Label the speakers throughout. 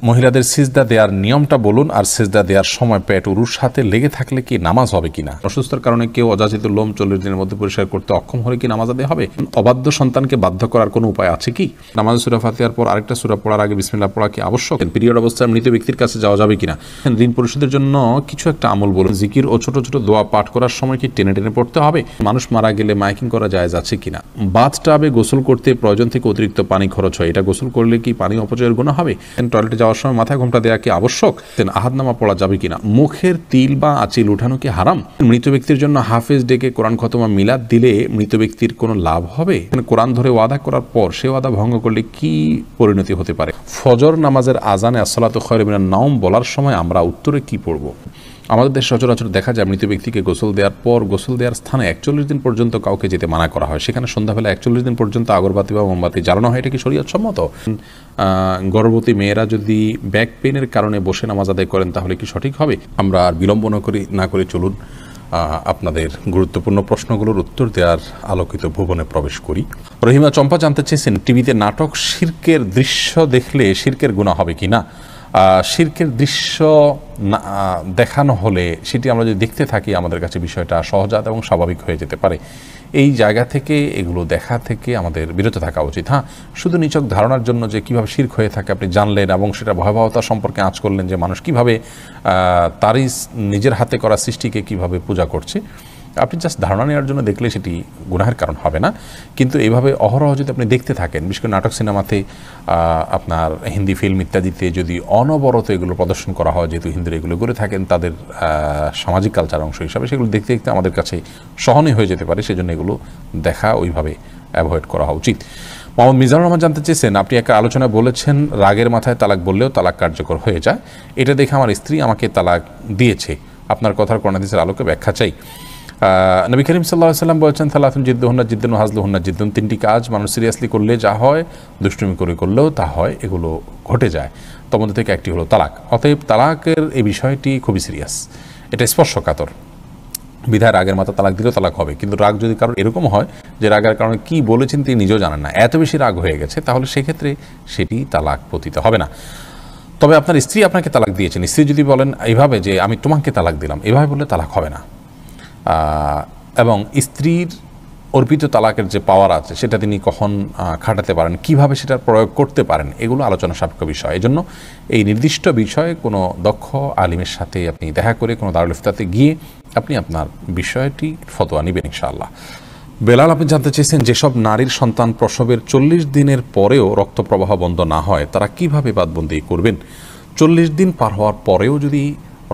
Speaker 1: মহিলাদের সিজদা দেওয়ার নিয়মটা বলুন, আর সিজদা দেওয়ার সময় পেট উরুর সাথে লেগে থাকলে কি নামাজ হবে কিনা? অসুস্থতার কারণে কেউ অযাচিত লোম 40 দিনের মধ্যে পরিষ্কার করতে অক্ষম হলে কি নামাজ আদায় হবে? অবাধ্য সন্তানকে বাধ্য করার কোনো উপায় আছে কি? নামাজ সূরা ফাতিহার পর আরেকটা সূরা পড়ার আগে বিসমিল্লাহ পড়া কি আবশ্যক? পিরিয়ড অবস্থায় মৃত ব্যক্তির কাছে যাওয়া যাবে কিনা? ঋণ পরিশোধের জন্য কিছু একটা আমল বলুন। জিকির ও ছোট ছোট দোয়া পাঠ করার সময় কি টেনে টেনে পড়তে হবে? মানুষ মারা গেলে মাইকিং করা জায়েজ আছে কিনা? বাথটাবে গোসল করতে প্রয়োজন থেকে অতিরিক্ত পানি খরচ হয়, এটা গোসল করলে কি পানি অপচয়ের গুনাহ হবে? টয়লেটে যাওয়ার সময় মাথায় ঘোমটা দেওয়া কি আবশ্যক? আহাদনামা পড়া যাবে কিনা? মুখের তিল বা আঁচিল উঠানো কি হারাম? মৃত ব্যক্তির জন্য হাফেজ ডেকে কোরআন খতমা মিলাদ দিলে মৃত ব্যক্তির কোনো লাভ হবে? কোরআন ধরে ওয়াদা করার পর সে ওয়াদা ভঙ্গ করলে কি পরিণতি হতে পারে? ফজর নামাজের আজানে আসসালাতু খায়রুম মিনান নাওম বলার সময় আমরা উত্তরে কি পড়ব? আমাদের দেশে সচরাচর দেখা যায় মৃত ব্যক্তিকে গোসল দেওয়ার পর গোসল দেওয়ার স্থানে 41 দিন পর্যন্ত কাউকে যেতে মানা করা হয়। সেখানে সন্ধ্যাবেলা 41 দিন পর্যন্ত আগরবাতি বা মোমবাতি জ্বালানো হয়। এটা কি শরীয়ত সম্মত? গর্ভবতী মেয়েরা যদি ব্যাক পেনের কারণে বসে নামাজ আদায় করেন তাহলে কি সঠিক হবে? আমরা আর বিলম্ব না করে চলুন আপনাদের গুরুত্বপূর্ণ প্রশ্নগুলোর উত্তর দেওয়ার আলোকিত ভুবনে প্রবেশ করি। রহিমা চম্পা জানতে চেয়েছেন, টিভিতে নাটক শিরকের দৃশ্য দেখলে শিরকের গুনাহ হবে কি না? শিরকের দৃশ্য দেখানো হলে সেটি আমরা যদি দেখতে থাকি আমাদের কাছে বিষয়টা সহজাত এবং স্বাভাবিক হয়ে যেতে পারে। এই জায়গা থেকে এগুলো দেখা থেকে আমাদের বিরত থাকা উচিত। হ্যাঁ, শুধু নিছক ধারণার জন্য যে কীভাবে শিরক হয়ে থাকে আপনি জানলেন এবং সেটা ভয়াবহতা সম্পর্কে আঁচ করলেন যে মানুষ কীভাবে তারই নিজের হাতে করা সৃষ্টিকে কীভাবে পূজা করছে, আপনি জাস্ট ধারণা নেওয়ার জন্য দেখলে সেটি গুনাহের কারণ হবে না। কিন্তু এইভাবে অহরহ যদি আপনি দেখতে থাকেন, বিশেষ করে নাটক সিনেমাতে, আপনার হিন্দি ফিল্ম ইত্যাদিতে যদি অনবরত এগুলো প্রদর্শন করা হয়, যেহেতু হিন্দুরা এগুলো করে থাকেন তাদের সামাজিক কালচার অংশ হিসাবে, সেগুলো দেখতে দেখতে আমাদের কাছে সহনীয় হয়ে যেতে পারে। সেজন্য এগুলো দেখা ওইভাবে অ্যাভয়েড করা উচিত। মোহাম্মদ মিজানুর রহমান জানতে চেয়েছেন, আপনি একটা আলোচনায় বলেছেন রাগের মাথায় তালাক বললেও তালাক কার্যকর হয়ে যায়। এটা দেখে আমার স্ত্রী আমাকে তালাক দিয়েছে। আপনার কথার কোরআন হাদিসের আলোকে ব্যাখ্যা চাই। নবী করিম সাল্লাল্লাহু আলাইহি ওয়াসাল্লাম বলেছেন, সালাতুন জিদ্দুহুন্না জিদ্দুন ওয়া হাজলুহুন্না জিদ্দুন। 3টি কাজ মানুষ সিরিয়াসলি করলে যা হয়, দুষ্টুমি করে করলেও তা হয়, এগুলো ঘটে যায়। তার মধ্যে থেকে একটি হলো তালাক। অতএব তালাকের এই বিষয়টি খুবই সিরিয়াস, এটা স্পর্শকাতর। বিধায় রাগের মাথা তালাক দিলেও তালাক হবে। কিন্তু রাগ যদি কারোর এরকম হয় যে রাগের কারণে কি বলেছেন তিনি নিজেও জানেন না, এত বেশি রাগ হয়ে গেছে, তাহলে সেক্ষেত্রে সেটি তালাক পতিত হবে না। তবে আপনার স্ত্রী আপনাকে তালাক দিয়েছেন, স্ত্রী যদি বলেন এইভাবে যে আমি তোমাকে তালাক দিলাম, এভাবে বললে তালাক হবে না। এবং স্ত্রীর অর্পিত তালাকের যে পাওয়ার আছে সেটা তিনি কখন খাটাতে পারেন, কিভাবে সেটার প্রয়োগ করতে পারেন, এগুলো আলোচনা সাপেক্ষ বিষয়। এজন্য এই নির্দিষ্ট বিষয়ে কোনো দক্ষ আলিমের সাথে আপনি দেখা করে কোনো দারুল ইফতাতে গিয়ে আপনি আপনার বিষয়টি ফতোয়া নেবেন ইনশাআল্লাহ। বেলাল, আপনি জানতে চেয়েছেন, যেসব নারীর সন্তান প্রসবের 40 দিনের পরেও রক্ত প্রবাহ বন্ধ না হয় তারা কিভাবে বাদবন্দি করবেন? 40 দিন পার হওয়ার পরেও যদি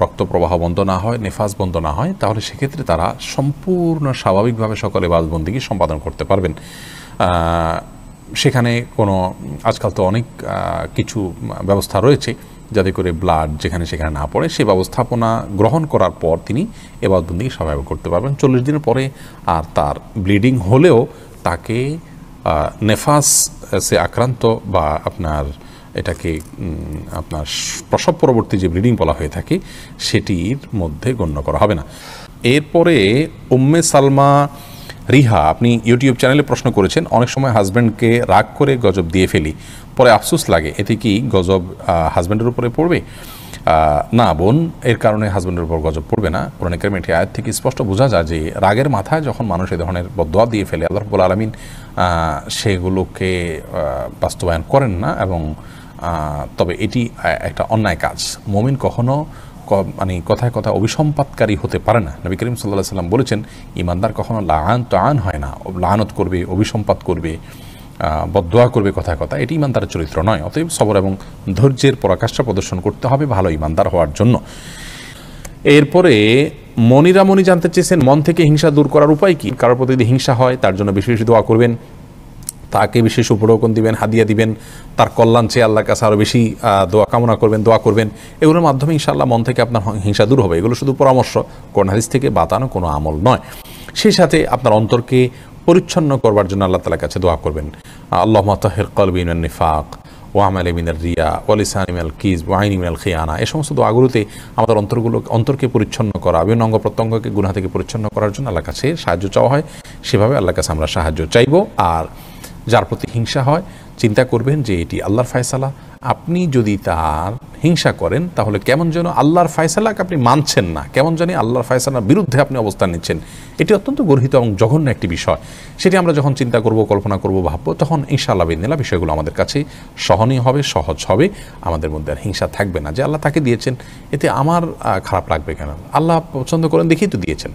Speaker 1: রক্ত প্রবাহ বন্ধ না হয়, নেফাস বন্ধ না হয়, তাহলে সেক্ষেত্রে তারা সম্পূর্ণ স্বাভাবিকভাবে সকলে বাদবন্দিকে সম্পাদন করতে পারবেন। সেখানে কোনো আজকাল তো অনেক কিছু ব্যবস্থা রয়েছে যাতে করে ব্লাড যেখানে সেখানে না পড়ে, সেই ব্যবস্থাপনা গ্রহণ করার পর তিনি এ বাদবন্দিকে স্বাভাবিক করতে পারবেন। 40 দিনের পরে আর তার ব্লিডিং হলেও তাকে নেফাসে আক্রান্ত বা আপনার এটাকে আপনার প্রসব পরবর্তী যে ব্লিডিং বলা হয়ে থাকে সেটির মধ্যে গণ্য করা হবে না। এরপরে উম্মে সালমা রিহা, আপনি ইউটিউব চ্যানেলে প্রশ্ন করেছেন, অনেক সময় হাজব্যান্ডকে রাগ করে গজব দিয়ে ফেলি, পরে আফসোস লাগে, এতে কি গজব হাজব্যান্ডের উপরে পড়বে? না বোন, এর কারণে হাজব্যান্ডের উপর গজব পড়বে না। কোরআন কারীমের এই আয়াত থেকে স্পষ্ট বোঝা যায় যে রাগের মাথায় যখন মানুষ এই ধরনের বদদোয়া দিয়ে ফেলে, আল্লাহ রাব্বুল আলামিন সেগুলোকে বাস্তবায়ন করেন না। এবং তবে এটি একটা অন্যায় কাজ। মুমিন কখনো মানে কথায় কথা অভিসম্পাতকারী হতে পারে না। নবী করিম সাল্লাল্লাহু আলাইহি ওয়াসাল্লাম বলেছেন, ঈমানদার কখনো লাআন হয় না, লাআনত করবে, অভিসম্পাত করবে, বদদোয়া করবে কথায় কথা, এটি ঈমানদারের চরিত্র নয়। অতএব সবর এবং ধৈর্যের পরাকাষ্ঠা প্রদর্শন করতে হবে ভালো ঈমানদার হওয়ার জন্য। এরপরে মনি জানতে চেয়েছেন, মন থেকে হিংসা দূর করার উপায় কি? কারোর প্রতি যদি হিংসা হয় তার জন্য বেশি বেশি দোয়া করবেন, তাকে বিশেষ উপঢৌকন দিবেন, হাদিয়া দিবেন, তার কল্যাণ চেয়ে আল্লাহর কাছে আরও বেশি দোয়া কামনা করবেন, দোয়া করবেন। এগুলোর মাধ্যমে ইনশাআল্লাহ মন থেকে আপনার হিংসা দূর হবে। এগুলো শুধু পরামর্শ, কোরআন হাদিস থেকে বাতানো কোনো আমল নয়। সেই সাথে আপনার অন্তরকে পরিচ্ছন্ন করবার জন্য আল্লাহ তাআলার কাছে দোয়া করবেন, আল্লাহুম্মা তাহহির কলবি মিনান নিফাক ওয়া আমালি মিনার রিয়া ওয়া লিসানি মিনাল কিযব ওয়া আইনি মিনাল খিয়ানা। এই সমস্ত দোয়াগুলোতে আমাদের অন্তরকে পরিচ্ছন্ন করা, বিভিন্ন অঙ্গ প্রত্যঙ্গকে গুনাহ থেকে পরিচ্ছন্ন করার জন্য আল্লাহর কাছে সাহায্য চাওয়া হয়। সেভাবে আল্লাহর কাছে আমরা সাহায্য চাইব। আর যার প্রতি হিংসা হয় চিন্তা করবেন যে এটি আল্লাহর ফয়সালা। আপনি যদি তার হিংসা করেন তাহলে কেমন যেন আল্লাহর ফয়সালাকে আপনি মানছেন না, কেমন জানি আল্লাহর ফয়সালার বিরুদ্ধে আপনি অবস্থান নিচ্ছেন। এটি অত্যন্ত গর্হিত এবং জঘন্য একটি বিষয়। সেটি আমরা যখন চিন্তা করব, কল্পনা করব, ভাববো, তখন ইনশাআল্লাহ বিদিনিল্লাহ বিষয়গুলো আমাদের কাছে সহনীয় হবে, সহজ হবে। আমাদের মধ্যে আর হিংসা থাকবে না যে আল্লাহ তাকে দিয়েছেন, এতে আমার খারাপ লাগবে কেন? আল্লাহ পছন্দ করেন দেখেই তো দিয়েছেন।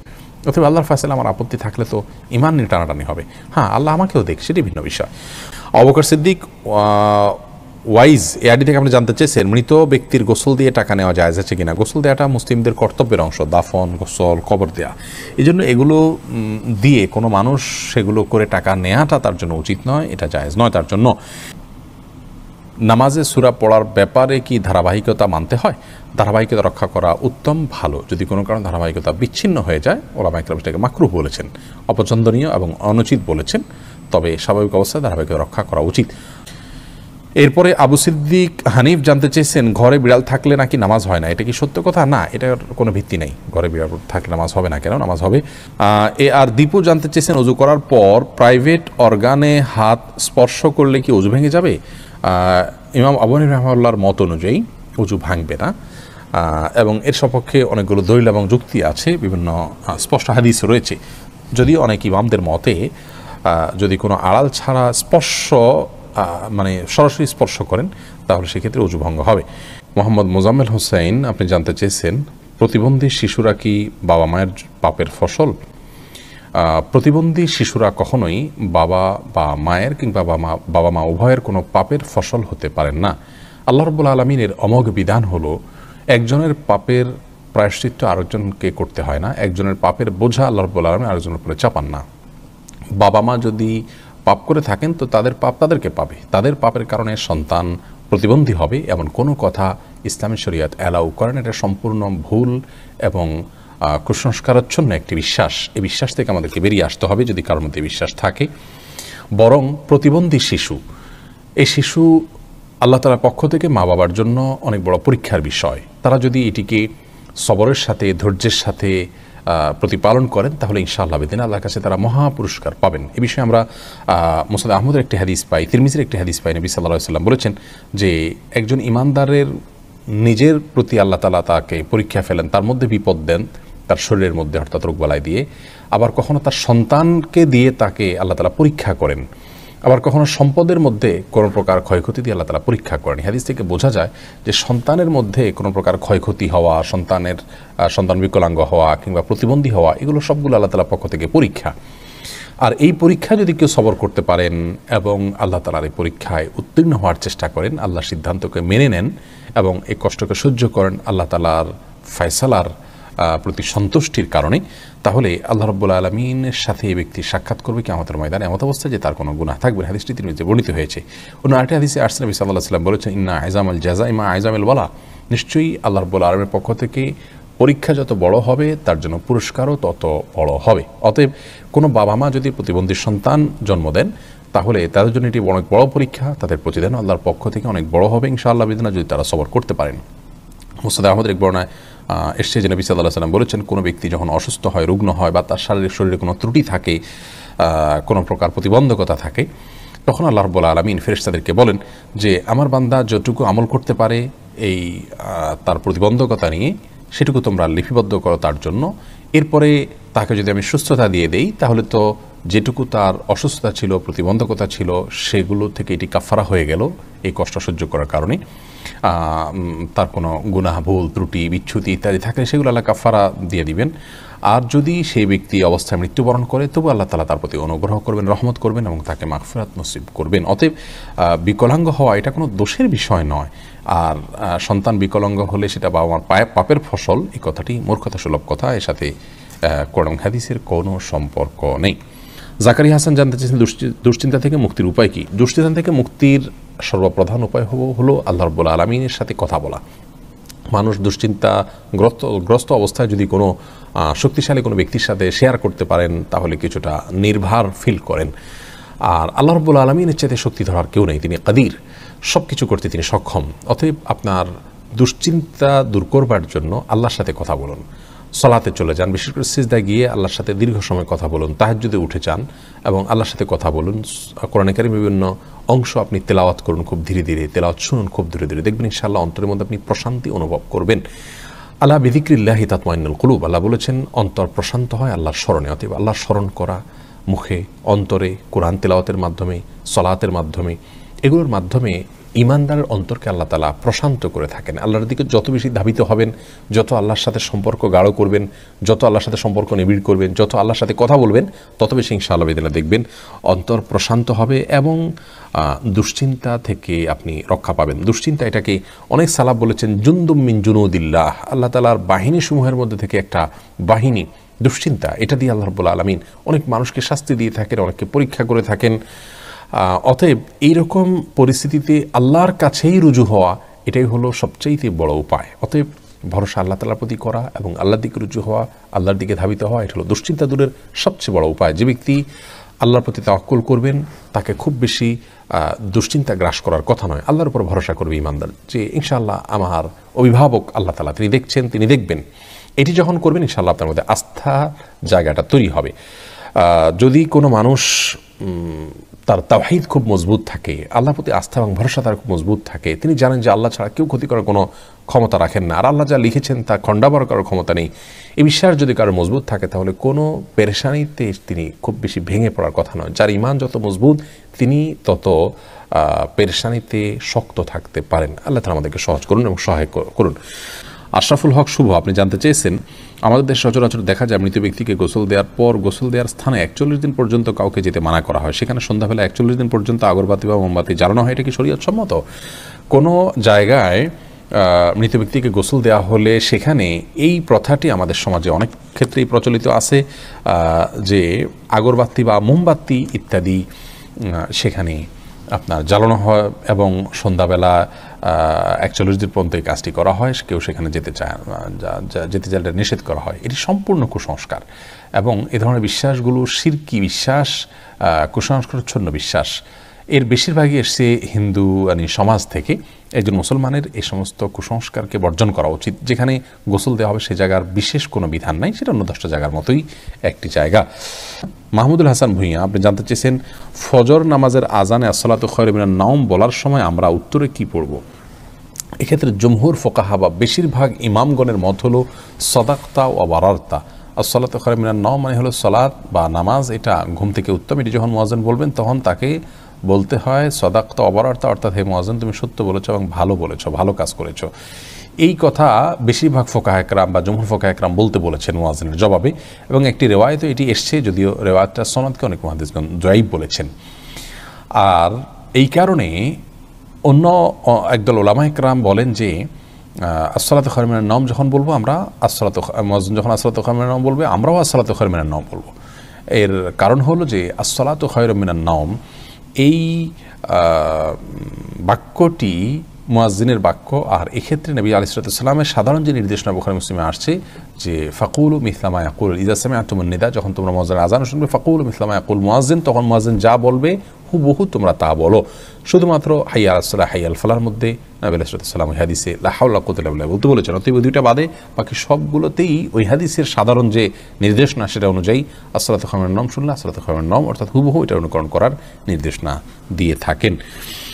Speaker 1: অথবা আল্লাহর ফয়সালা আমার আপত্তি থাকলে তো ঈমান নিয়ে টানাটানি হবে। হ্যাঁ, আল্লাহ আমাকেও দেখ, সেটি ভিন্ন বিষয়। আবু বকর সিদ্দিক ওয়াইজ এআডি থেকে আপনি জানতে চেয়েছেন, মৃত ব্যক্তির গোসল দিয়ে টাকা নেওয়া জায়েজ আছে কিনা? গোসল দেওয়াটা মুসলিমদের কর্তব্যের অংশ, দাফন, গোসল, কবর দেওয়া। এই জন্য এগুলো দিয়ে কোনো মানুষ সেগুলো করে টাকা নেওয়াটা তার জন্য উচিত নয়, এটা জায়েজ নয় তার জন্য। নামাজে সূরা পড়ার ব্যাপারে কি ধারাবাহিকতা মানতে হয়? ধারাবাহিকতা রক্ষা করা উত্তম, ভালো। যদি কোনো কারণে ধারাবাহিকতা বিচ্ছিন্ন হয়ে যায়, ওলামা ইকরাম সেটাকে মাকরুহ বলেছেন, অপছন্দনীয় এবং অনুচিত বলেছেন। তবে স্বাভাবিক অবস্থায় ধারাবাহিকতা রক্ষা করা উচিত। এরপরে আবু সিদ্দিক হানিফ জানতে চেয়েছেন, ঘরে বিড়াল থাকলে নাকি নামাজ হয় না, এটা কি সত্য কথা? না, এটার কোনো ভিত্তি নেই। ঘরে বিড়াল থাকলে নামাজ হবে না, কেন? নামাজ হবে। আর দীপু জানতে চেয়েছেন, অজু করার পর প্রাইভেট অর্গানে হাত স্পর্শ করলে কি অজু ভেঙে যাবে? ইমাম আবু হানিফা রাহিমাহুল্লাহর মত অনুযায়ী অজু ভাঙবে না, এবং এর সপক্ষে অনেকগুলো দলিল এবং যুক্তি আছে, বিভিন্ন স্পষ্ট হাদিস রয়েছে। যদিও অনেক ইমামদের মতে যদি কোনো আড়াল ছাড়া স্পর্শ, মানে সরাসরি স্পর্শ করেন, তাহলে সেক্ষেত্রে অজু ভঙ্গ হবে। মোহাম্মদ মোজাম্মেল হোসেন আপনি জানতে চেয়েছেন, প্রতিবন্ধী শিশুরা কি বাবা মায়ের পাপের ফসল? প্রতিবন্ধী শিশুরা কখনোই বাবা বা মায়ের কিংবা বাবা মা উভয়ের কোনো পাপের ফসল হতে পারেন না। আল্লাহ রাব্বুল আলামিনের অমোঘ বিধান হলো, একজনের পাপের প্রায়শ্চিত্ত আরেকজনকে করতে হয় না, একজনের পাপের বোঝা আল্লাহ রাব্বুল আলামিন আরেকজনের উপরে চাপান না। বাবা মা যদি পাপ করে থাকেন তো তাদের পাপ তাদেরকে পাবে, তাদের পাপের কারণে সন্তান প্রতিবন্ধী হবে এমন কোনো কথা ইসলামী শরীয়ত অ্যালাউ করেন। এটা সম্পূর্ণ ভুল এবং কুসংস্কারাচ্ছন্ন একটি বিশ্বাস। এই বিশ্বাস থেকে আমাদেরকে বেরিয়ে আসতে হবে যদি কারোর মধ্যে বিশ্বাস থাকে। বরং প্রতিবন্ধী শিশু, এই শিশু আল্লাহ তাআলার পক্ষ থেকে মা বাবার জন্য অনেক বড় পরীক্ষার বিষয়। তারা যদি এটিকে সবরের সাথে, ধৈর্যের সাথে প্রতিপালন করেন, তাহলে ইনশাআল্লাহ বিদিন আল্লাহর কাছে তারা মহা পুরস্কার পাবেন। এ বিষয়ে আমরা মুসনাদ আহমদের একটি হাদিস পাই, তিরমিজির একটি হাদিস পাই। নবী সাল্লাল্লাহু আলাইহি ওয়াসাল্লাম বলেছেন যে একজন ইমানদারের নিজের প্রতি আল্লাহ তাআলা তাকে পরীক্ষা ফেলেন, তার মধ্যে বিপদ দেন, তার শরীরের মধ্যে অর্থাৎ রোগবালাই দিয়ে। আবার কখনো তার সন্তানকে দিয়ে তাকে আল্লাহ তাআলা পরীক্ষা করেন। আবার কখনো সম্পদের মধ্যে কোনো প্রকার ক্ষয়ক্ষতি দিয়ে আল্লাহ তাআলা পরীক্ষা করেন। হাদিস থেকে বোঝা যায় যে সন্তানের মধ্যে কোনো প্রকার ক্ষয়ক্ষতি হওয়া, সন্তান বিকলাঙ্গ হওয়া কিংবা প্রতিবন্ধী হওয়া, এগুলো সবগুলো আল্লাহ তাআলার পক্ষ থেকে পরীক্ষা। আর এই পরীক্ষা যদি কেউ সবর করতে পারেন এবং আল্লাহ তাআলার এই পরীক্ষায় উত্তীর্ণ হওয়ার চেষ্টা করেন, আল্লাহর সিদ্ধান্তকে মেনে নেন এবং এই কষ্টকে সহ্য করেন আল্লাহ তাআলার ফয়সালার প্রতি সন্তুষ্টির কারণে, তাহলে আল্লাহ রাব্বুল আলামিনের সাথে এই ব্যক্তি সাক্ষাৎ করবে কিয়ামতের ময়দানে এমত অবস্থায় যে তার কোনো গুনাহ থাকবে না। হাদিসটি তিরমিজিতে বর্ণিত হয়েছে। অন্য আরেকটি হাদিসে আসছে, নবী সাল্লাল্লাহু আলাইহি ওয়াসাল্লাম বলেছেন, ইন্না আইজামাল জাযাই মা আইজামিল ওয়ালা, নিশ্চয়ই আল্লাহ রাব্বুল আলামিনের পক্ষ থেকে পরীক্ষা যত বড় হবে তার জন্য পুরস্কারও তত বড় হবে। অতএব কোনো বাবা মা যদি প্রতিবন্ধী সন্তান জন্ম দেন, তাহলে তাদের জন্য এটি অনেক বড় পরীক্ষা, তাদের প্রতিদান আল্লাহর পক্ষ থেকে অনেক বড় হবে ইনশাআল্লাহ বিদিনা, যদি তারা সবর করতে পারেন। মুসনাদ আহমদের এক বর্ণনায় এসছে যে নবী সাল্লাল্লাহু আলাইহি ওয়াসাল্লাম বলেছেন, কোনো ব্যক্তি যখন অসুস্থ হয়, রুগ্ন হয় বা তার শরীরে কোনো ত্রুটি থাকে, কোনো প্রকার প্রতিবন্ধকতা থাকে, তখন আল্লাহ রাব্বুল আলামিন ফেরেশতাদেরকে বলেন যে আমার বান্দা যতটুকু আমল করতে পারে এই তার প্রতিবন্ধকতা নিয়ে, সেটুকু তোমরা লিপিবদ্ধ করো তার জন্য। এরপরে তাকে যদি আমি সুস্থতা দিয়ে দেই, তাহলে তো যেটুকু তার অসুস্থতা ছিল, প্রতিবন্ধকতা ছিল, সেগুলো থেকে এটি কাফারা হয়ে গেল এই কষ্ট সহ্য করার কারণে। তার কোনো গুনাহ, ভুল, ত্রুটি, বিচ্যুতি ইত্যাদি থাকলে সেগুলো আল্লাহ কাফারা দিয়ে দিবেন। আর যদি সেই ব্যক্তি অবস্থায় মৃত্যুবরণ করে, তবু আল্লাহ তাআলা তার প্রতি অনুগ্রহ করবেন, রহমত করবেন এবং তাকে মাগফিরাত নসিব করবেন। অতএব বিকলাঙ্গ হওয়া এটা কোনো দোষের বিষয় নয়। আর সন্তান বিকলাঙ্গ হলে সেটা বাবা মার পাপের ফসল, এই কথাটি মূর্খতা সুলভ কথা, এর সাথে কোরআন হাদিসের কোনো সম্পর্ক নেই। জাকারিয়া হাসান জানতে চেয়েছেন, দুশ্চিন্তা থেকে মুক্তির উপায় কি? দুশ্চিন্তা থেকে মুক্তির সর্বপ্রধান উপায় হলো আল্লাহ রাব্বুল আলামিনের সাথে কথা বলা। মানুষ দুশ্চিন্তাগ্রস্ত অবস্থায় যদি কোনো শক্তিশালী কোনো ব্যক্তির সাথে শেয়ার করতে পারেন, তাহলে কিছুটা নির্ভার ফিল করেন। আর আল্লাহ রাব্বুল আলামিনের চাইতে শক্তি ধরার কেউ নেই, তিনি কাদির, সব কিছু করতে তিনি সক্ষম। অতএব আপনার দুশ্চিন্তা দূর করবার জন্য আল্লাহর সাথে কথা বলুন। সলাতে চলে যান, বিশেষ করে সিজদায় গিয়ে আল্লাহর সাথে দীর্ঘ সময় কথা বলুন, তাহাজ্জুদে উঠে যান এবং আল্লাহর সাথে কথা বলুন, কোরআনে কারীমের বিভিন্ন অংশ আপনি তেলাওয়াত করুন খুব ধীরে ধীরে, তেলাওয়াত শুনুন খুব ধীরে ধীরে, দেখবেন ইনশাআল্লাহ অন্তরের মধ্যে আপনি প্রশান্তি অনুভব করবেন। আলা বিযিক্রিল্লাহি তাতমাইন্নুল কুলুব, আল্লাহ বলেছেন অন্তর প্রশান্ত হয় আল্লাহর স্মরণে। অতএব আল্লাহর স্মরণ করা মুখে, অন্তরে, কোরআন তেলাওয়াতের মাধ্যমে, সলাতের মাধ্যমে, এগুলোর মাধ্যমে ইমানদারের অন্তরকে আল্লাহ তাআলা প্রশান্ত করে থাকেন। আল্লাহর দিকে যত বেশি ধাবিত হবেন, যত আল্লাহর সাথে সম্পর্ক গাঢ় করবেন, যত আল্লাহর সাথে সম্পর্ক নিবিড় করবেন, যত আল্লাহর সাথে কথা বলবেন, তত বেশি ইনশাআল্লাহ বিদিল্লাহ দেখবেন অন্তর প্রশান্ত হবে এবং দুশ্চিন্তা থেকে আপনি রক্ষা পাবেন। দুশ্চিন্তা এটাকে অনেক সালাফ বলেছেন জুনদুম মিন জুনুদিল্লাহ, আল্লাহ তাআলার বাহিনী সমূহের মধ্যে থেকে একটা বাহিনী দুশ্চিন্তা। এটা দিয়ে আল্লাহ রাব্বুল আলামিন অনেক মানুষকে শাস্তি দিয়ে থাকেন, অনেককে পরীক্ষা করে থাকেন। অতএব এইরকম পরিস্থিতিতে আল্লাহর কাছেই রুজু হওয়া, এটাই হলো সবচেয়ে বড় উপায়। অতএব ভরসা আল্লাহ তাআলার প্রতি করা এবং আল্লাহর দিকে রুজু হওয়া, আল্লাহর দিকে ধাবিত হওয়া, এটা হলো দুশ্চিন্তা দূরের সবচেয়ে বড় উপায়। যে ব্যক্তি আল্লাহর প্রতি তাওয়াক্কুল করবেন, তাকে খুব বেশি দুশ্চিন্তা গ্রাস করার কথা নয়। আল্লাহর উপর ভরসা করবে ইমানদার, যে ইনশাআল্লাহ আমার অভিভাবক আল্লাহ তাআলা, তিনি দেখছেন, তিনি দেখবেন। এটি যখন করবেন ইনশাআল্লাহ আপনার মধ্যে আস্থা জায়গাটা তৈরি হবে। যদি কোনো মানুষ তার তাওহীদ খুব মজবুত থাকে, আল্লাহর প্রতি আস্থা এবং ভরসা তার খুব মজবুত থাকে, তিনি জানেন যে আল্লাহ ছাড়া কেউ ক্ষতি করার কোনো ক্ষমতা রাখেন না, আর আল্লাহ যা লিখেছেন তা খণ্ডাবার করার ক্ষমতা নেই, এই বিশ্বাস যদি কারো মজবুত থাকে, তাহলে কোনো পেরেশানিতে তিনি খুব বেশি ভেঙে পড়ার কথা নয়। যার ঈমান যত মজবুত, তিনি তত পেরেশানিতে শক্ত থাকতে পারেন। আল্লাহ তাআলা আমাদেরকে সহজ করুন এবং সহায় করুন। আশরাফুল হক শুভ, আপনি জানতে চেয়েছেন, আমাদের দেশে সচরাচর দেখা যায় মৃত ব্যক্তিকে গোসল দেওয়ার পর গোসল দেওয়ার স্থানে 41 দিন পর্যন্ত কাউকে যেতে মানা করা হয়, সেখানে সন্ধ্যাবেলা 41 দিন পর্যন্ত আগরবাতি বা মোমবাতি জ্বালানো হয়, এটা কি শরীয়ত সম্মত? কোনো জায়গায় মৃত ব্যক্তিকে গোসল দেওয়া হলে সেখানে এই প্রথাটি আমাদের সমাজে অনেক ক্ষেত্রেই প্রচলিত আছে, যে আগরবাতি বা মোমবাতি ইত্যাদি সেখানে আপনার জ্বালানো হয় এবং সন্ধ্যাবেলা 41 দিন পর্যন্ত এই কাজটি করা হয়। কেউ সেখানে যেতে চাইলে নিষেধ করা হয়। এটি সম্পূর্ণ কুসংস্কার এবং এ ধরনের বিশ্বাসগুলো শিরকি বিশ্বাস, কুসংস্কারচ্ছন্ন বিশ্বাস। এর বেশিরভাগই এসছে হিন্দু সমাজ থেকে। একজন মুসলমানের এই সমস্ত কুসংস্কারকে বর্জন করা উচিত। যেখানে গোসল দেওয়া হবে সে জায়গার বিশেষ কোনো বিধান নাই, সেটা অন্য 10টা জায়গার মতোই একটি জায়গা। মাহমুদুল হাসান ভূঁইয়া, আপনি জানতে চেয়েছেন, ফজর নামাজের আজানে আসসালাতু খায়রুম মিনান নাওম বলার সময় আমরা উত্তরে কি পড়ব? এক্ষেত্রে জমহুর ফুকাহা বা বেশিরভাগ ইমামগণের মত হলো সাদাকতা ও বারারতা। আসসালাতু খায়রুম মিনান নাওম মানে হলো সালাত বা নামাজ, এটা ঘুম থেকে উত্তম। এটি যখন মুয়াজ্জিন বলবেন তখন তাকে বলতে হয় সাদাকতা ও বারারতা, অর্থাৎ হে মুয়াজ্জিন তুমি সত্য বলেছো এবং ভালো বলেছো, ভালো কাজ করেছো। এই কথা বেশিরভাগ ফুকাহা একরাম বা জমহুর ফুকাহা একরাম বলতে বলেছেন মুয়াজ্জিনের জবাবে, এবং একটি রেওয়ায়েতে এটি এসছে, যদিও রেওয়ায়েতটা সনদকে অনেক মুহাদ্দিসগণ যঈফ বলেছেন। আর এই কারণে অন্য একদল উলামা একরাম বলেন যে আসসালাতু খায়রুম মিনান নাওম যখন বলবো আমরা, মুয়াজ্জিন যখন আসসালাতু খায়রুম মিনান নাওম বলবে, আমরাও আসসালাতু খায়রুম মিনান নাওম বলবো। এর কারণ হলো যে আসসালাতু খায়রুম মিনান নাওম এই বাক্যটি মুয়াজ্জিনের বাক্য, আর এক্ষেত্রে নবী আলাইহিস সালামের সাধারণ যে নির্দেশনা বুখারী মুসলিমে আসছে যে ফাকুলু মিসলা মা ইয়াকুল ইযা সামি'তুমুন নিদা, যখন তোমরা মুয়াজ্জিনের আযান শুনবে ফাকুলু মিসলা মা ইয়াকুল মুয়াজ্জিন, তখন মুয়াজ্জিন যা বলবে হুবহু তোমরা তা বলো। শুধুমাত্র হাইয়া আলাস সালাহ হাইয়া আল ফালাহর মধ্যে নবী আলাইহিস সালাম ওই হাদিসে লা হাওলা ওয়া কুওয়াতা ইল্লা বিল্লাহ বলতে বলেছেন। অতএব দুইটা বাদে বাকি সবগুলোতেই ওই হাদিসের সাধারণ যে নির্দেশনা সেটা অনুযায়ী আসসালাতু খায়রুম মিনান নাওম শুনলে আসসালাতু খায়রুম মিনান নাওম অর্থাৎ হুবহু এটা অনুকরণ করার নির্দেশনা দিয়ে থাকেন।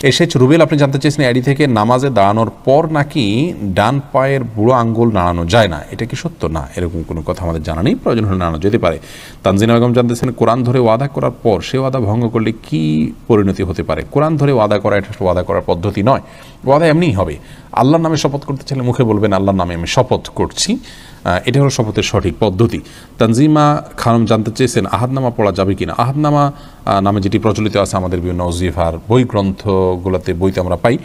Speaker 1: এসেছে রুবেল, আপনি জানতে চেয়েছেন এডি থেকে, নামাজে দাঁড়ানোর পর নাকি ডান পায়ের বুড়ো আঙ্গুল নাড়ানো যায় না, এটা কি সত্য? না, এরকম কোনো কথা আমাদের জানা নেই, প্রয়োজন হলে নাড়ানো যেতে পারে। তানজিনা বেগম জানতেছেন, কোরআন ধরে ওয়াদা করার পর সে ওয়াদা ভঙ্গ করলে কি পরিণতি হতে পারে? কোরআন ধরে ওয়াদা করা এটা ওয়াদা করার পদ্ধতি নয়, ওয়াদা এমনিই হবে। আল্লাহর নামে শপথ করতে চাইলে মুখে বলবেন আল্লাহর নামে আমি শপথ করছি, এটা হলো শপথের সঠিক পদ্ধতি। তানজিমা খানম জানতে চেয়েছেন আহাদনামা পড়া যাবে কিনা? আহাদনামা নামে যেটি প্রচলিত আছে আমাদের বিভিন্ন ওজিফার বই গ্রন্থগুলোতে, বইতে আমরা পাই,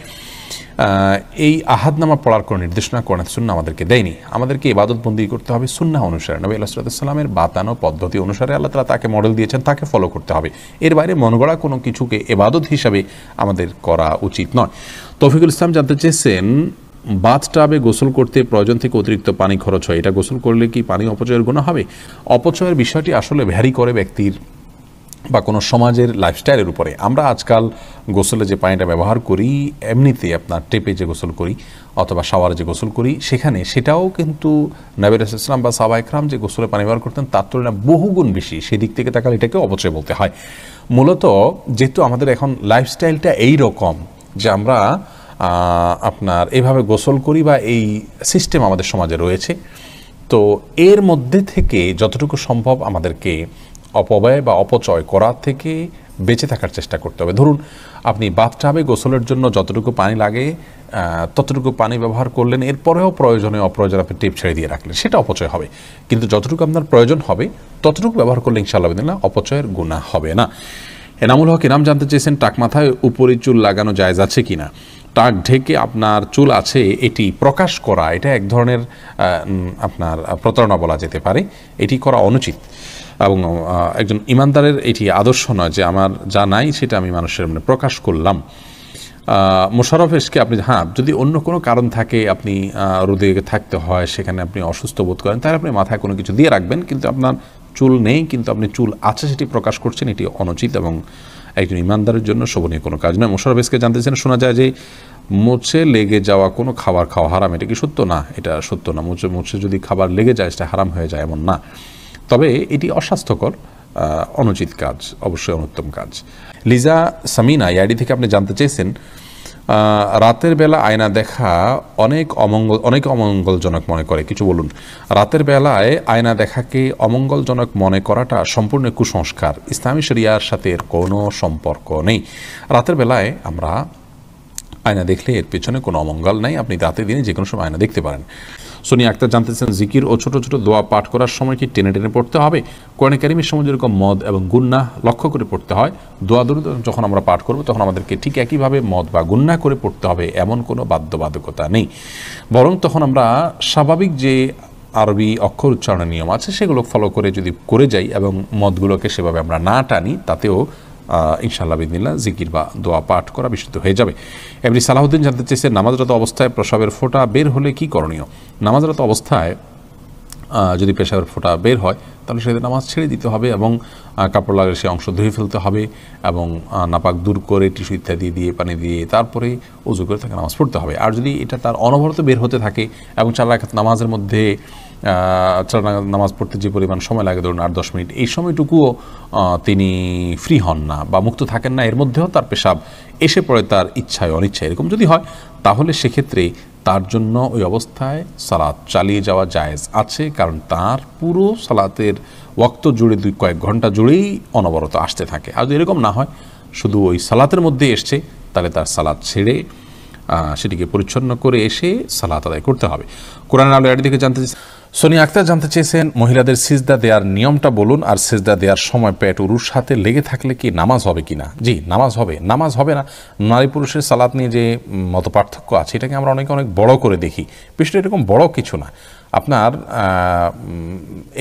Speaker 1: এই আহাদনামা পড়ার কোনো নির্দেশনা কোরআন সুন্নাহ আমাদেরকে দেয়নি। আমাদেরকে ইবাদত বন্দি করতে হবে সুন্নাহ অনুসারে, নবী আলাইহিস সালামের বাতানো পদ্ধতি অনুসারে। আল্লাহ তাআলা তাকে মডেল দিয়েছেন, তাকে ফলো করতে হবে। এর বাইরে মনগড়া কোনো কিছুকে ইবাদত হিসাবে আমাদের করা উচিত নয়। তৌফিকুল ইসলাম জানতে চেয়েছেন, বাথটাবে গোসল করতে প্রয়োজন থেকে অতিরিক্ত পানি খরচ হয়, এটা গোসল করলে কি পানি অপচয়ের গুনাহ হবে? অপচয়ের বিষয়টি আসলে ভ্যারি করে ব্যক্তির বা কোনো সমাজের লাইফস্টাইলের উপরে। আমরা আজকাল গোসলে যে পানিটা ব্যবহার করি, এমনিতে আপনার টেপে যে গোসল করি অথবা শাওয়ারে যে গোসল করি, সেটাও কিন্তু নবী রাসূলুল্লাহ সাল্লাল্লাহু আলাইহি ওয়াসাল্লাম বা সাহাবা ইকরাম যে গোসলে পানি ব্যবহার করতেন তার তুলনায় বহুগুণ বেশি। সেদিক থেকে তাকালে এটাকে অপচয় বলতে হয়। মূলত যেহেতু আমাদের এখন লাইফস্টাইলটা এই রকম যে আমরা আপনার এভাবে গোসল করি বা এই সিস্টেম আমাদের সমাজে রয়েছে, তো এর মধ্যে থেকে যতটুকু সম্ভব আমাদেরকে অপব্যয় বা অপচয় করার থেকে বেঁচে থাকার চেষ্টা করতে হবে। ধরুন আপনি বাথটাবে গোসলের জন্য যতটুকু পানি লাগে ততটুকু পানি ব্যবহার করলেন, এরপরেও প্রয়োজনে অপ্রয়োজনে আপনি টিপ ছেড়ে দিয়ে রাখলেন, সেটা অপচয় হবে। কিন্তু যতটুকু আপনার প্রয়োজন হবে ততটুকু ব্যবহার করলে ইনশাআল্লাহ বিদিনিল্লাহ অপচয়ের গুনাহ হবে না। এনামুল হক ইনাম জানতে চেয়েছেন টাক মাথায় উপরি চুল লাগানো জায়েজ আছে কিনা। টাক ঢেকে আপনার চুল আছে এটি প্রকাশ করা, এটা এক ধরনের আপনার প্রতারণা বলা যেতে পারে। এটি করা অনুচিত এবং একজন ইমানদারের এটি আদর্শ নয় যে আমার যা নাই সেটা আমি মানুষের প্রকাশ করলাম। মোশাররফ এসকে আপনি যদি অন্য কোনো কারণ থাকে, আপনি রোদে থাকতে হয়, সেখানে আপনি অসুস্থ বোধ করেন, তাহলে আপনি মাথায় কোনো কিছু দিয়ে রাখবেন, কিন্তু আপনার চুল নেই কিন্তু আপনি চুল আছে সেটি প্রকাশ করছেন, এটি অনুচিত এবং একজন ইমানদারের জন্য শোভনীয় কোনো কাজ নয়। মোশাররফ এসকে জানতেছেন শোনা যায় যে মুছে লেগে যাওয়া কোনো খাবার খাওয়া হারাম, এটা কি সত্য? না, এটা সত্য না। মুছে যদি খাবার লেগে যায় সেটা হারাম হয়ে যায় এমন না, তবে এটি অস্বাস্থ্যকর, অনুচিত কাজ, অবশ্যই অনুত্তম কাজ। লিজা সামিনা আইডি থেকে আপনি জানতে চেয়েছেন রাতের বেলা আয়না দেখা অনেক অমঙ্গলজনক মনে করে, কিছু বলুন। রাতের বেলায় আয়না দেখাকে অমঙ্গলজনক মনে করাটা সম্পূর্ণ কুসংস্কার, ইসলামী শরিয়ার সাথে এর কোনো সম্পর্ক নেই। রাতের বেলায় আমরা আয়না দেখলে এর পেছনে কোনো অমঙ্গল নাই, আপনি রাতে দিনে যে কোনো সময় আয়না দেখতে পারেন। সোনিয়া আক্তার জানতেছেন জিকির ও ছোট ছোট দোয়া পাঠ করার সময় কি টেনে টেনে পড়তে হবে? কোরআনে কারিমের সময় যেরকম মদ এবং গুন্নাহ লক্ষ্য করে পড়তে হয়, দোয়া দরুদ যখন আমরা পাঠ করব তখন আমাদেরকে ঠিক একইভাবে মদ বা গুন্নাহ করে পড়তে হবে, এমন কোনো বাধ্যবাধকতা নেই। বরং তখন আমরা স্বাভাবিক যে আরবি অক্ষর উচ্চারণের নিয়ম আছে সেগুলো ফলো করে যদি করে যাই এবং মদগুলোকে সেভাবে আমরা না টানি, তাতেও ইনশাআল্লাহ বিদিনিল্লাহ জিকির বা দোয়া পাঠ করা বিশুদ্ধ হয়ে যাবে। এমনি সালাহুদ্দিন জানতে চেয়েছে নামাজরত অবস্থায় প্রসাবের ফোঁটা বের হলে কি করণীয়। নামাজরত অবস্থায় যদি পেশাবের ফোঁটা বের হয় তাহলে সেদিন নামাজ ছেড়ে দিতে হবে এবং কাপড় লাগলে সে অংশ ধুয়ে ফেলতে হবে এবং নাপাক দূর করে টিস্যু ইত্যাদি দিয়ে পানি দিয়ে তারপরে ওযু করে তাকে নামাজ পড়তে হবে। আর যদি এটা তার অনবরত বের হতে থাকে এবং 4 রাকাত নামাজের মধ্যে নামাজ পড়তে যে পরিমাণ সময় লাগে, ধরুন 8-10 মিনিট, এই সময়টুকুও তিনি ফ্রি হন না বা মুক্ত থাকেন না, এর মধ্যেও তার পেশাব এসে পড়ে তার ইচ্ছায় অনিচ্ছায়, এরকম যদি হয় তাহলে সেক্ষেত্রে তার জন্য ওই অবস্থায় সালাত চালিয়ে যাওয়া জায়েজ আছে, কারণ তার পুরো সালাতের ওয়াক্ত জুড়ে কয়েক ঘন্টা জুড়েই অনবরত আসতে থাকে। আর যদি এরকম না হয়, শুধু ওই সালাতের মধ্যে এসছে, তাহলে তার সালাত ছেড়ে সেটিকে পরিচ্ছন্ন করে এসে সালাত আদায় করতে হবে। কোরআন আলো এর দিকে জানতে সোনিয়া আক্তার জানতে চেয়েছেন মহিলাদের সিজদা দেওয়ার নিয়মটা বলুন, আর সিজদা দেওয়ার সময় পেট উরুর সাথে লেগে থাকলে কি নামাজ হবে কিনা। জি, নামাজ হবে। নামাজ হবে না, নারী পুরুষের সালাত নিয়ে যে মত পার্থক্য আছে এটাকে আমরা অনেক বড় করে দেখি, বিষয়টা এরকম বড় কিছু না। আপনার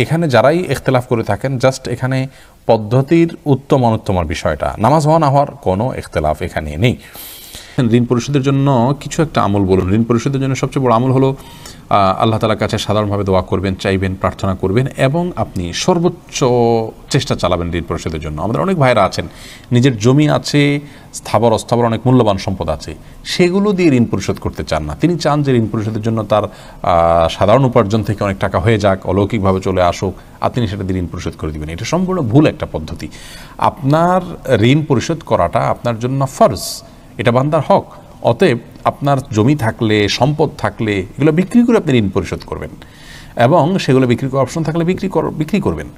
Speaker 1: এখানে যারাই ইখতিলাফ করে থাকেন, জাস্ট এখানে পদ্ধতির উত্তম অনুত্তমের বিষয়টা, নামাজ হওয়া না হওয়ার কোনো ইখতিলাফ এখানে নেই। ঋণ পরিশোধের জন্য কিছু একটা আমল বলুন। ঋণ পরিশোধের জন্য সবচেয়ে বড় আমল হলো আল্লাহ তাআলার কাছে সাধারণভাবে দোয়া করবেন, চাইবেন, প্রার্থনা করবেন এবং আপনি সর্বোচ্চ চেষ্টা চালাবেন ঋণ পরিশোধের জন্য। আমাদের অনেক ভাইরা আছেন, নিজের জমি আছে, স্থাবর অস্থাবর অনেক মূল্যবান সম্পদ আছে, সেগুলো দিয়ে ঋণ পরিশোধ করতে চান না। তিনি চান যে ঋণ পরিশোধের জন্য তার সাধারণ উপার্জন থেকে অনেক টাকা হয়ে যাক, অলৌকিকভাবে চলে আসুক, আর তিনি সেটা দিয়ে ঋণ পরিশোধ করে দেবেন। এটা সম্পূর্ণ ভুল একটা পদ্ধতি। আপনার ঋণ পরিশোধ করাটা আপনার জন্য ফরজ, এটা বান্দার হক। অতএব আপনার জমি থাকলে, সম্পদ থাকলে এগুলো বিক্রি করে আপনি ঋণ পরিশোধ করবেন এবং সেগুলো বিক্রি করার অপশন থাকলে বিক্রি করবেন।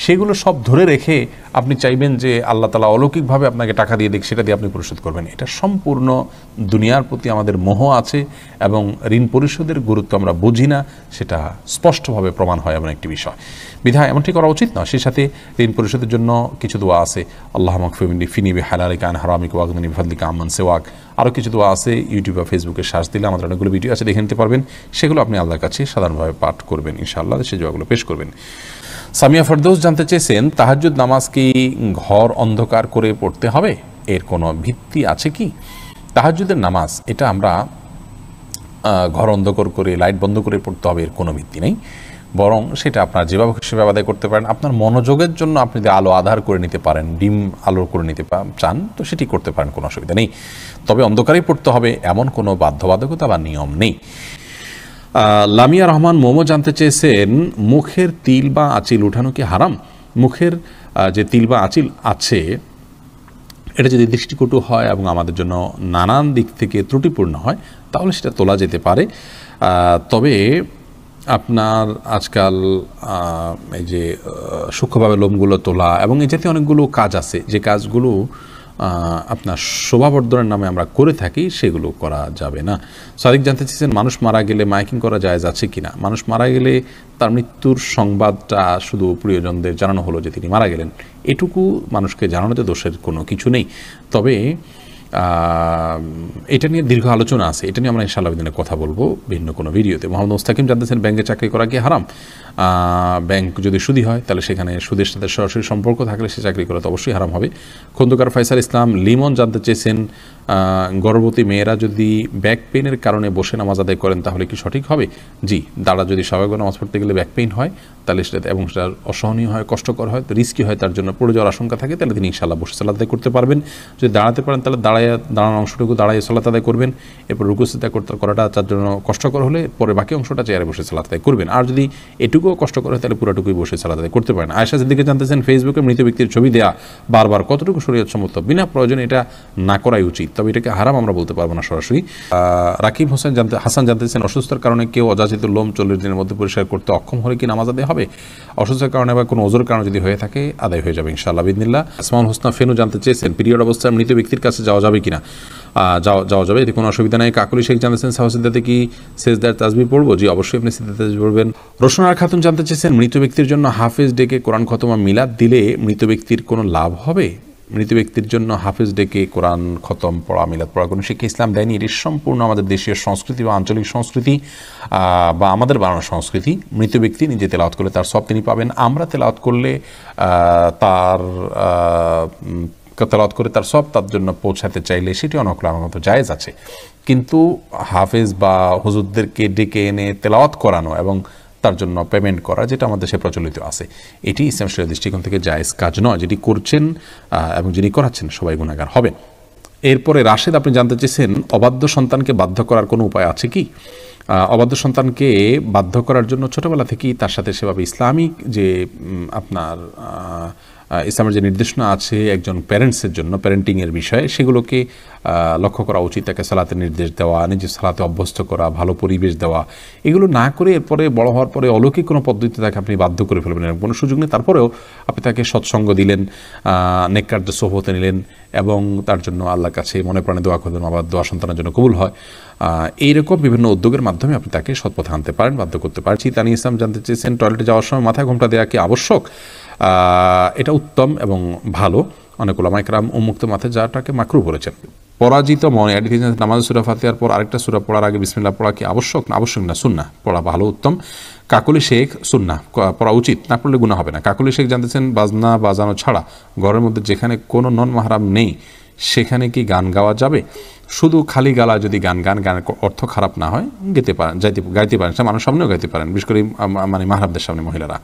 Speaker 1: সেগুলো সব ধরে রেখে আপনি চাইবেন যে আল্লাহ তাআলা অলৌকিকভাবে আপনাকে টাকা দিয়ে দিক, সেটা দিয়ে আপনি পরিশোধ করবেন। এটা সম্পূর্ণ দুনিয়ার প্রতি আমাদের মোহ আছে এবং ঋণ পরিশোধের গুরুত্ব আমরা বুঝি না, সেটা স্পষ্টভাবে প্রমাণ হয় এমন একটি বিষয়। বিধায় এমনটি করা উচিত না। সেই সাথে ঋণ পরিশোধের জন্য কিছু দোয়া আছে, আল্লাহুম্মা কফিনি ফিনি বিহালালিকা আন হারামিকা ওয়াগনিনি বিফাদলিকা আম্মান সিওয়াক। আরও কিছু দোয়া আছে, ইউটিউব বা ফেসবুকে সার্চ দিলে আমাদের অনেকগুলো ভিডিও আছে, দেখে নিতে পারবেন। সেগুলো আপনি আল্লাহর কাছে সাধারণভাবে পাঠ করবেন, ইনশাআল্লাহ সেই দোয়াগুলো পেশ করবেন। সামিয়া ফেরদৌস জানতে চেয়েছেন তাহাজ্জুদ নামাজ কি ঘর অন্ধকার করে পড়তে হবে, এর কোনো ভিত্তি আছে কি? তাহাজ্জুদের নামাজ এটা আমরা ঘর অন্ধকার করে লাইট বন্ধ করে পড়তে হবে, এর কোনো ভিত্তি নেই। বরং সেটা আপনার যেভাবে খুশি আদায় করতে পারেন। আপনার মনোযোগের জন্য আপনি যদি আলো আধার করে নিতে পারেন, ডিম আলো করে নিতে চান, তো সেটি করতে পারেন, কোনো অসুবিধা নেই। তবে অন্ধকারেই পড়তে হবে এমন কোনো বাধ্যবাধকতা বা নিয়ম নেই। লামিয়া রহমান মোমো জানতে চেয়েছেন, মুখের তিল বা আঁচিল উঠানো কি হারাম? মুখের যে তিল বা আঁচিল আছে এটা যদি দৃষ্টিকটু হয় এবং আমাদের জন্য নানান দিক থেকে ত্রুটিপূর্ণ হয় তাহলে সেটা তোলা যেতে পারে। তবে আপনার আজকাল এই যে সূক্ষ্মভাবে লোমগুলো তোলা এবং এই জাতীয় অনেকগুলো কাজ আছে, যে কাজগুলো আপনার শোভাবর্ধনের নামে আমরা করে থাকি, সেগুলো করা যাবে না। সাদিক জানতে চেয়েছেন, মানুষ মারা গেলে মাইকিং করা জায়েজ আছে কিনা? মানুষ মারা গেলে তার মৃত্যুর সংবাদটা শুধু প্রিয়জনদের জানানো হলো যে তিনি মারা গেলেন, এটুকু মানুষকে জানানোতে দোষের কোনো কিছু নেই। তবে এটা নিয়ে দীর্ঘ আলোচনা আছে, এটা নিয়ে আমরা ইনশাআল্লাহ দিনে কথা বলবো ভিন্ন কোনো ভিডিওতে। মোহাম্মদ মুস্তাকিম জানতেছেন, ব্যাংকে চাকরি করা কি হারাম? ব্যাংক যদি সুদি হয় তাহলে সেখানে সুদের সাথে সরাসরি সম্পর্ক থাকলে সে চাকরি করা তো অবশ্যই হারাম হবে। খন্দকার ফয়সাল ইসলাম লিমন জানতে চেয়েছেন, গর্ভবতী মেয়েরা যদি ব্যাক পেইনের কারণে বসে নামাজ আদায় করেন তাহলে কি সঠিক হবে? জি, দাঁড়া যদি স্বাভাবিক নামাজ পড়তে গেলে ব্যাক পেইন হয় তাহলে সেটা এবং সেটা অসহনীয় হয়, কষ্টকর হয়, রিস্কি হয়, তার জন্য পড়ে যাওয়ার আশঙ্কা থাকে, তাহলে তিনি ইনশাআল্লাহ বসে সালাত আদায় করতে পারবেন। যদি দাঁড়াতে পারেন তাহলে দাঁড়ানোর অংশটুকু দাঁড়ায় সালাত আদায় করবেন, এরপর রুকু সিজদা করাটা তার জন্য কষ্টকর হলে পরে বাকি অংশটা চেয়ারে বসে সালাত আদায় করবেন। আর যদি এটুকুও কষ্টকর হয় তাহলে পুরোটুকুই বসে সালাত আদায় করতে পারেন। আয়েশা সিদ্দিকা জানতেছেন, ফেসবুকে মৃত ব্যক্তির ছবি দেয়া বারবার কতটুকু শরীয়ত সম্মত? বিনা প্রয়োজনে এটা না করাই উচিত, তবে এটাকে হারাম আমরা বলতে পারবো না সরাসরি। রাকিব হাসান জানতেছেন, অসুস্থতার কারণে কেউ অযাচিত লোম 40 দিনের মধ্যে পরিষ্কার করতে অক্ষম হলে কি নামাজ আদায় হবে? অসুস্থতার কারণে বা কোনো ওজোর কারণে যদি হয়ে থাকে আদায় হয়ে যাবে ইনশাআল্লাহ বিদিনিল্লাহ। আসমাউল হোসনা ফেনু জানতে চেয়েছেন, পিরিয়ড অবস্থায় মৃত ব্যক্তির কাছে যাওয়া যাবে কিনা? যাওয়া যাবে, এতে কোনো অসুবিধা নেই। কাকুলি শেখ জানতেছেন, সাহসিদ্দাতে কি সেজদার তাসবিহ পড়বো? জি, অবশ্যই আপনি সেজদার তাসবিহ পড়বেন। রোশনার খাতুন জানতে চেয়েছেন, মৃত ব্যক্তির জন্য হাফেজ ডেকে কোরআন খতমা মিলাদ দিলে মৃত ব্যক্তির কোনো লাভ হবে? মৃত ব্যক্তির জন্য হাফেজ ডেকে কোরআন খতম পড়া, মিলাদ পড়া কোনো শিক্ষা ইসলাম দেয়নি। এটি সম্পূর্ণ আমাদের দেশীয় সংস্কৃতি বা আঞ্চলিক সংস্কৃতি বা আমাদের বানানো সংস্কৃতি। মৃত ব্যক্তি নিজে তেলাওয়াত করলে তার সব তিনি পাবেন, আমরা তেলাওয়াত করলে তার তেলাওয়াত করে তার সব তার জন্য পৌঁছাতে চাইলে সেটি অনকল আমার মতো জায়েজ আছে। কিন্তু হাফেজ বা হুজুরদেরকে ডেকে এনে তেলাওয়াত করানো এবং তার জন্য পেমেন্ট করা, যেটা আমাদের দেশে প্রচলিত আছে, এটি ইসলাম শরীয়তের দৃষ্টিকোণ থেকে জায়েজ কাজ নয়। যেটি করছেন এবং যিনি করাচ্ছেন সবাই গুনাহগার হবেন। এরপরে রাশেদ আপনি জানতে চেয়েছেন, অবাধ্য সন্তানকে বাধ্য করার কোনো উপায় আছে কি? অবাধ্য সন্তানকে বাধ্য করার জন্য ছোটোবেলা থেকেই তার সাথে সেভাবে ইসলামিক যে আপনার ইসলামের যে নির্দেশনা আছে একজন প্যারেন্টসের জন্য, প্যারেন্টিংয়ের বিষয়ে, সেগুলোকে লক্ষ্য করা উচিত। তাকে সালাতের নির্দেশ দেওয়া, নিজের সালাতে অভ্যস্ত করা, ভালো পরিবেশ দেওয়া, এগুলো না করে এরপরে বড় হওয়ার পরে অলৌকিক কোনো পদ্ধতিতে তাকে আপনি বাধ্য করে ফেলবেন, এরকম কোনো সুযোগ নেই। তারপরেও আপনি তাকে সৎসঙ্গ দিলেন, নেককারদের সোহবতে নিলেন এবং তার জন্য আল্লাহর কাছে মনে প্রাণে দোয়া করলেন, আবার দোয়া সন্তানের জন্য কবুল হয়। এইরকম বিভিন্ন উদ্যোগের মাধ্যমে আপনি তাকে সৎপথে আনতে পারেন, বাধ্য করতে পারছি। তানি ইসলাম জানতে চেয়েছেন, টয়লেটে যাওয়ার সময় মাথায় ঘোমটা দেওয়া কি আবশ্যক? এটা উত্তম এবং ভালো। অনেক উলামা ইকরাম উন্মুক্ত মাথায় যাওয়াটাকে মাকরুহ বলেছেন। পরাজিত মনে নামাজ সূরা ফাতিহার পর আরেকটা সূরা পড়ার আগে বিসমিল্লাহ পড়া কি আবশ্যক? না, আবশ্যক না, সুন্নাহ পড়া ভালো, উত্তম। কাকুলি শেখ, সুন্নাহ পড়া উচিত, না পড়লে গুনাহ হবে না। কাকুলি শেখ জানতেছেন, বাজনা বাজানো ছাড়া ঘরের মধ্যে যেখানে কোনো নন মাহরাম নেই সেখানে কি গান গাওয়া যাবে? শুধু খালি গালা যদি গানের অর্থ খারাপ না হয় গাইতে পারেন, সে মানুষ সামনেও গাইতে পারেন, বিশেষ করে মানে মাহরামদের সামনে মহিলারা।